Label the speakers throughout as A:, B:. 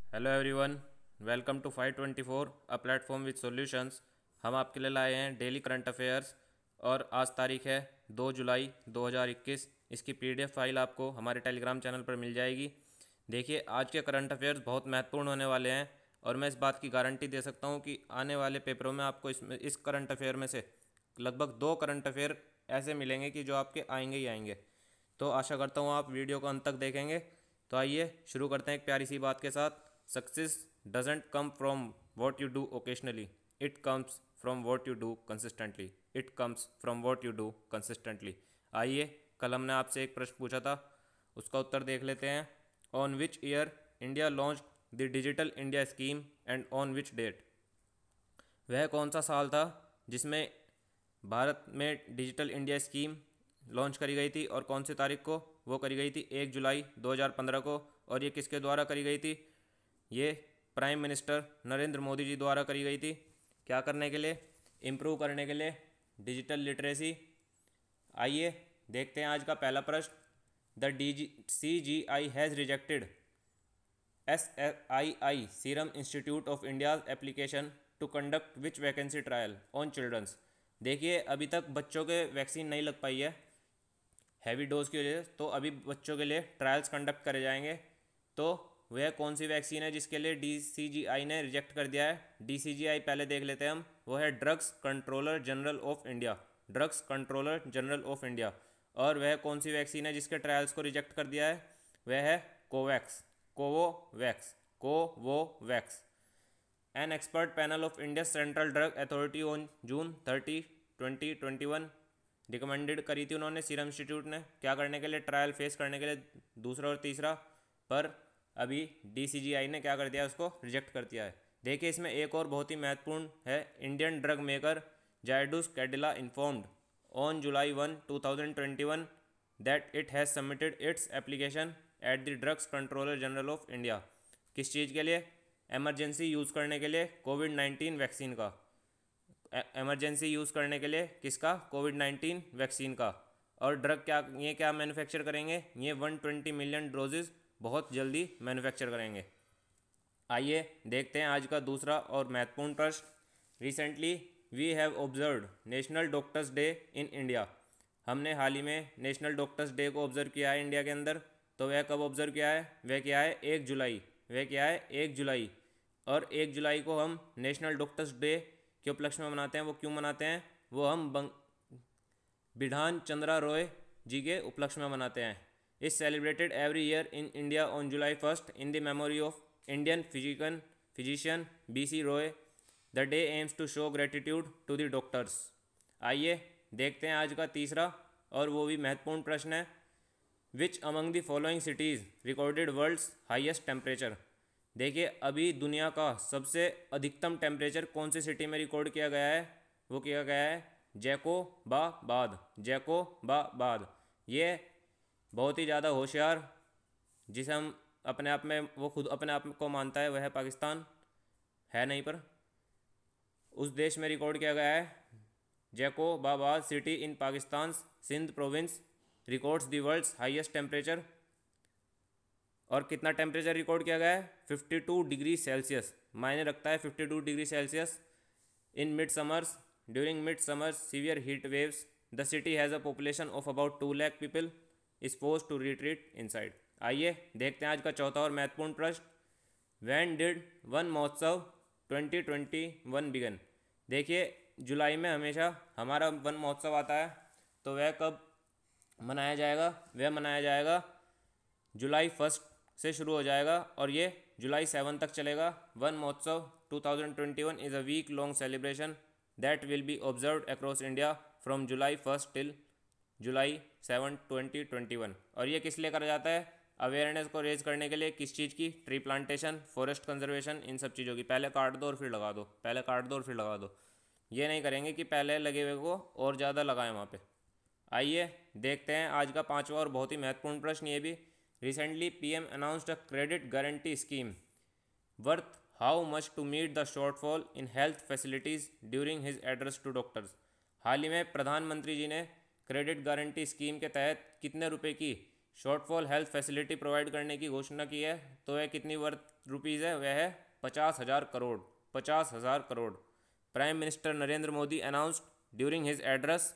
A: Hello everyone, welcome to 524 a platform with solutions. हम आपके लिए लाए हैं डेली करंट अफेयर्स और आज तारीख है 2 जुलाई 2021। इसकी पीडीएफ फाइल आपको हमारे टेलीग्राम चैनल पर मिल जाएगी। देखिए, आज के करंट अफेयर्स बहुत महत्वपूर्ण होने वाले हैं और मैं इस बात की गारंटी दे सकता हूँ कि आने वाले पेपरों में आपको इस करंट अफेयर में से लगभग 2 करंट अफेयर ऐसे मिलेंगे कि जो आपके आएंगे ही आएंगे। तो आशा करता हूँ आप वीडियो को अंत तक देखेंगे। तो आइए शुरू करते हैं एक प्यारी सी बात के साथ। Success doesn't come from what you do occasionally, it comes from what you do consistently. It comes from what you do consistently. आइए, कल हमने आपसे एक प्रश्न पूछा था, उसका उत्तर देख लेते हैं। On which year India launch the digital India scheme and on which date? वह कौन सा साल था जिसमें भारत में डिजिटल इंडिया स्कीम लॉन्च करी गई थी और कौन सी तारीख को? वो करी गई थी 1 जुलाई 2015 को। और ये किसके द्वारा करी गई थी? ये प्राइम मिनिस्टर नरेंद्र मोदी जी द्वारा करी गई थी। क्या करने के लिए? इम्प्रूव करने के लिए डिजिटल लिटरेसी। आइए देखते हैं आज का पहला प्रश्न। The CGI has rejected SII serum institute of India's application to conduct which vacancy trial on childrens. देखिए, अभी तक बच्चों के वैक्सीन नहीं लग पाई है हैवी डोज की वजह से, तो अभी बच्चों के लिए ट्रायल्स कंडक्ट करे जाएंगे। तो वह कौन सी वैक्सीन है जिसके लिए DCGI ने रिजेक्ट कर दिया है? DCGI पहले देख लेते हैं हम। वो है drugs controller general of India. Drugs controller general of India. और वह कौन सी वैक्सीन है जिसके ट्रायल्स को रिजेक्ट कर दिया है? वह है Covax, Covovax, Covovax. An expert panel of India central drug authority on June 30, 2021 recommended करी थी उन्होंने, सीरम इंस्टीट्यूट ने, क्या करने के लिए? ट्रायल फेस करने के लिए, दूसरा और तीसरा। पर अभी DCGI ने क्या कर दिया? उसको रिजेक्ट कर दिया है। देखिए, इसमें एक और बहुत ही महत्वपूर्ण है। Indian drug maker Zydus Cadila informed on July 1, 2021 that it has submitted its application at the drugs controller general of India. किस चीज़ के लिए? एमरजेंसी यूज़ करने के लिए कोविड-19 वैक्सीन का। एमरजेंसी यूज़ करने के लिए किसका? कोविड-19 वैक्सीन का। और ड्रग क्या मैन्युफैक्चर करेंगे? ये 120 मिलियन डोजेज बहुत जल्दी मैन्युफैक्चर करेंगे। आइए देखते हैं आज का दूसरा और महत्वपूर्ण प्रश्न। Recently we have observed national doctors day in India. हमने हाल ही में नेशनल डॉक्टर्स डे को ऑब्जर्व किया है इंडिया के अंदर। तो वह कब ऑब्जर्व किया है? वह क्या है? 1 जुलाई। वह क्या है? 1 जुलाई। और 1 जुलाई को हम नेशनल डॉक्टर्स डे के उपलक्ष्य में मनाते हैं। वो क्यों मनाते हैं? वो हम बिधान चंद्रा रॉय जी के उपलक्ष्य में मनाते हैं। Is celebrated every year in India on July 1 in the memory of Indian physician BC Roy. The day aims to show gratitude to the doctors. आइए देखते हैं आज का तीसरा और वो भी महत्वपूर्ण प्रश्न है। Which among the following cities recorded world's highest temperature? देखिए, अभी दुनिया का सबसे अधिकतम टेम्परेचर कौन सी सिटी में रिकॉर्ड किया गया है? वो किया गया है जैकोबाबाद। जैकोबाबाद। ये बहुत ही ज़्यादा होशियार, जिसे हम अपने आप में, वो खुद अपने आप को मानता है, वह है पाकिस्तान, है नहीं पर उस देश में रिकॉर्ड किया गया है। Jacobabad city in Pakistan Sindh province records the world's highest temperature. और कितना टेम्परेचर रिकॉर्ड किया गया है? 52 डिग्री सेल्सियस। मायने रखता है 52 degree Celsius in mid summers. During mid summers severe heat waves the city has a population of about 2 lakh people is force to retreat inside. आइए देखते हैं आज का चौथा और महत्वपूर्ण प्रश्न। When did one Mahotsav 2021 begin? देखिए, जुलाई में हमेशा हमारा वन महोत्सव आता है। तो वह कब मनाया जाएगा? वह मनाया जाएगा July 1 से शुरू हो जाएगा और ये July 7 तक चलेगा। Van Mahotsav 2021 is a week long celebration that will be observed across India from July 1 till July 7, 2021। और ये किस लिए करा जाता है? अवेयरनेस को रेज करने के लिए। किस चीज़ की? ट्री प्लांटेशन, फॉरेस्ट कंजर्वेशन, इन सब चीज़ों की। पहले काट दो और फिर लगा दो, पहले काट दो और फिर लगा दो। ये नहीं करेंगे कि पहले लगे हुए को और ज़्यादा लगाएं वहाँ पे। आइए देखते हैं आज का पांचवा और बहुत ही महत्वपूर्ण प्रश्न। ये भी recently PM announced a credit guarantee scheme worth how much to meet the shortfall in health facilities during his address to doctors। हाल ही में प्रधानमंत्री जी ने क्रेडिट गारंटी स्कीम के तहत कितने रुपए की शॉर्टफॉल हेल्थ फैसिलिटी प्रोवाइड करने की घोषणा की है, तो वह कितनी वर्थ रुपीज़ है? वह है 50,000 crore. 50,000 crore. Prime minister Narendra Modi announced during his address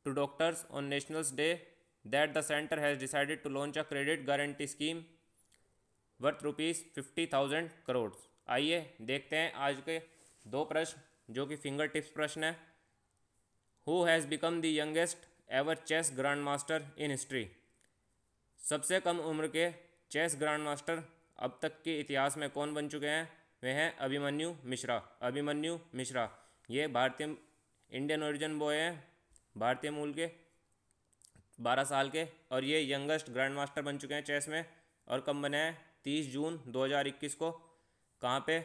A: to doctors on nationals day that the centre has decided to launch a credit guarantee scheme worth ₹50,000 crore. आइए देखते हैं आज के दो प्रश्न जो कि फिंगर टिप्स प्रश्न है। Who has become the youngest ever chess grand master in history? सबसे कम उम्र के चेस ग्रैंड मास्टर अब तक के इतिहास में कौन बन चुके हैं? वे हैं अभिमन्यु मिश्रा। अभिमन्यु मिश्रा ये भारतीय इंडियन ओरिजिन बॉय हैं, भारतीय मूल के, 12 साल के, और ये यंगेस्ट ग्रैंड मास्टर बन चुके हैं चेस में। और कब बने हैं? 30 जून 2021 को। कहाँ पे?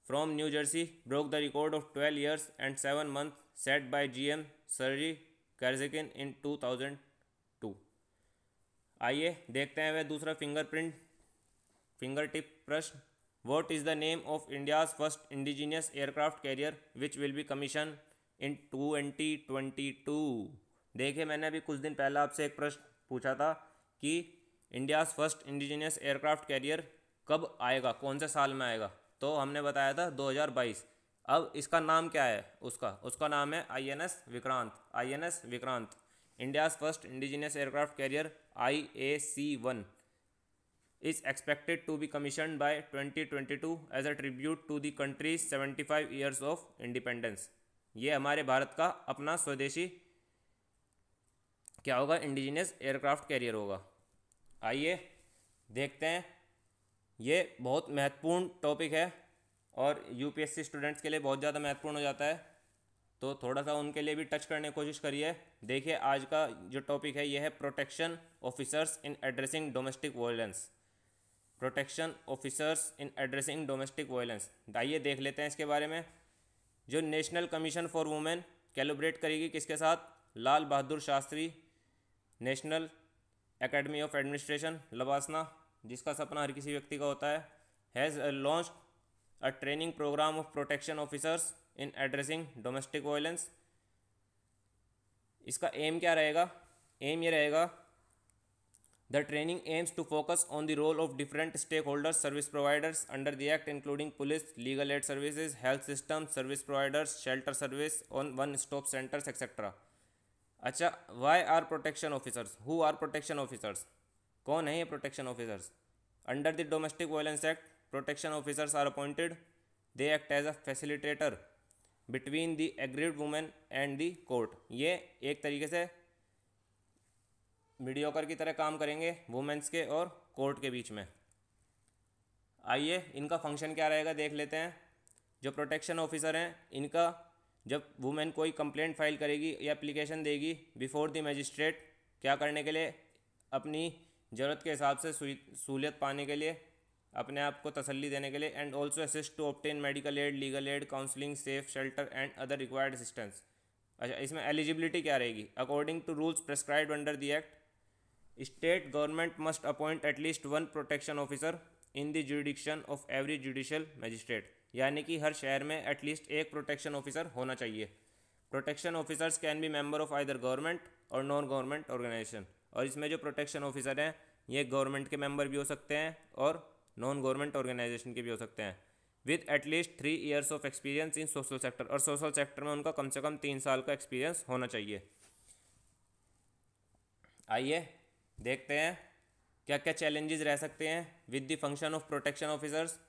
A: From New Jersey, broke the record of 12 years and 7 months set by GM Sergey Karjakin in 2002। आइए देखते हैं वह दूसरा फिंगर टिप प्रश्न। What is the name of India's first indigenous aircraft carrier which will be commission in 2022? देखिए, मैंने अभी कुछ दिन पहले आपसे एक प्रश्न पूछा था कि India's first indigenous aircraft career कब आएगा, कौन से साल में आएगा, तो हमने बताया था 2022। अब इसका नाम क्या है? उसका नाम है INS Vikrant. INS Vikrant, India's first indigenous aircraft career IAC-1 is expected to be commissioned by 2022 as a tribute to the country's 75 years of independence। ये हमारे भारत का अपना स्वदेशी क्या होगा? इंडिजीनियस एयरक्राफ्ट कैरियर होगा। आइए देखते हैं, ये बहुत महत्वपूर्ण टॉपिक है और UPSC स्टूडेंट्स के लिए बहुत ज़्यादा महत्वपूर्ण हो जाता है, तो थोड़ा सा उनके लिए भी टच करने की कोशिश करिए। देखिए, आज का जो टॉपिक है ये है protection officers in addressing domestic violence. Protection officers in addressing domestic violence, आइए देख लेते हैं इसके बारे में। जो national commission for women collaborate करेगी किसके साथ? Lal Bahadur Shastri national academy of administration LBSNAA, जिसका सपना हर किसी व्यक्ति का होता है, has launch a training programme of protection officers in addressing domestic violence. इसका एम क्या रहेगा? एम ये रहेगा, the training aims to focus on the role of different stakeholders service providers under the act including police, legal aid services, health system service providers, shelter service, on one stop centres et cetera. अच्छा, why are protection officers? Who are protection officers? कौन है ये protection officers? Under the domestic violence act, protection officers are appointed. They act as a facilitator between the aggrieved women and the court. ये एक तरीके से mediocre की तरह काम करेंगे वुमेन्स के और कोर्ट के बीच में। आइए इनका फंक्शन क्या रहेगा देख लेते हैं। जो प्रोटेक्शन ऑफिसर हैं, इनका जब वुमेन कोई कंप्लेंट फाइल करेगी या एप्लीकेशन देगी बिफोर द मजिस्ट्रेट, क्या करने के लिए? अपनी ज़रूरत के हिसाब से सहूलियत पाने के लिए, अपने आप को तसल्ली देने के लिए, and also assist to obtain medical aid, legal aid, counselling, safe shelter and other required assistance. अच्छा, इसमें एलिजिबिलिटी क्या रहेगी? According to rules prescribed under the act, state government must appoint at least one protection officer in the jurisdiction of every judicial magistrate, यानी कि हर शहर में at least एक protection officer होना चाहिए। Protection officers can be member of either government और non government organisation, और इसमें जो प्रोटेक्शन ऑफिसर हैं ये गवर्नमेंट के मेंबर भी हो सकते हैं और नॉन गवर्नमेंट ऑर्गेनाइजेशन के भी हो सकते हैं, with at least 3 years of experience in social sector, और सोशल सेक्टर में उनका कम से कम 3 साल का एक्सपीरियंस होना चाहिए। आइए देखते हैं क्या क्या चैलेंजेस रह सकते हैं with the function of protection officers.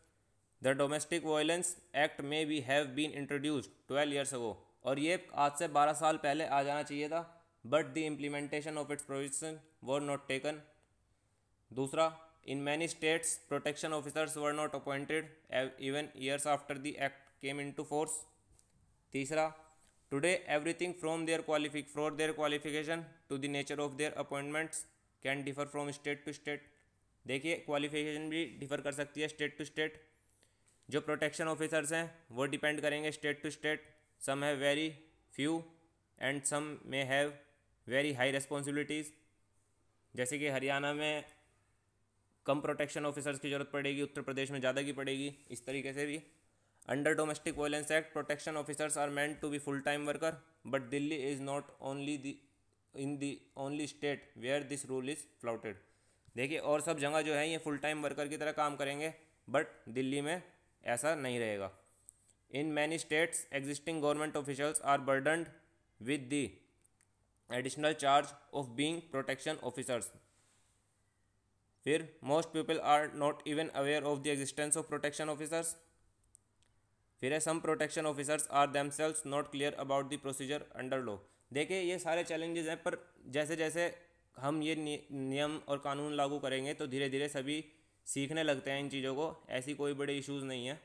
A: The domestic violence act में भी have been introduced 12 years ago, और ये आज से 12 साल पहले आ जाना चाहिए था, but the implementation of its provision were not taken. दूसरा, in many states protection officers were not appointed even years after the act came into force. तीसरा, today everything from their qualification to the nature of their appointments can differ from state to state. देखिए, qualification भी differ कर सकती है state to state. जो protection officers हैं वो depend करेंगे state to state, some have very few and some may have very high responsibilities. जैसे कि हरियाणा में कम प्रोटेक्शन ऑफिसर्स की ज़रूरत पड़ेगी, उत्तर प्रदेश में ज़्यादा की पड़ेगी, इस तरीके से भी। Under domestic violence act, protection officers are meant to be full time worker, but Delhi is not only in the only state where this rule is flouted. देखिए और सब जगह जो है ये फुल टाइम वर्कर की तरह काम करेंगे, बट दिल्ली में ऐसा नहीं रहेगा। In many states existing government officials are burdened with the additional charge of being protection officers. फिर most people are not even aware of the existence of protection officers. फिर है some protection officers are themselves not clear about the procedure under law. देखिए ये सारे challenges हैं, पर जैसे जैसे हम ये नियम और कानून लागू करेंगे तो धीरे धीरे सभी सीखने लगते हैं इन चीज़ों को, ऐसी कोई बड़े इश्यूज़ नहीं है।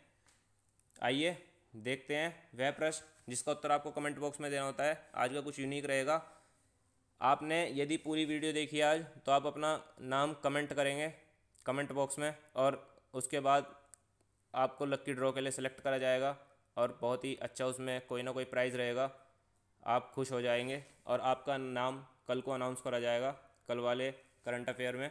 A: आइए देखते हैं वह प्रश्न जिसका उत्तर आपको कमेंट बॉक्स में देना होता है। आज का कुछ यूनिक रहेगा। आपने यदि पूरी वीडियो देखी आज तो आप अपना नाम कमेंट करेंगे कमेंट बॉक्स में, और उसके बाद आपको लक्की ड्रॉ के लिए सिलेक्ट करा जाएगा और बहुत ही अच्छा उसमें कोई ना कोई प्राइज़ रहेगा। आप खुश हो जाएंगे और आपका नाम कल को अनाउंस करा जाएगा कल वाले करंट अफेयर में।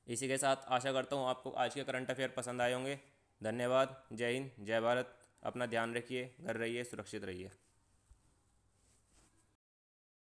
A: इसी के साथ आशा करता हूँ आपको आज के करंट अफेयर पसंद आए होंगे। धन्यवाद। जय हिंद, जय भारत। अपना ध्यान रखिए, घर रहिए, सुरक्षित रहिए।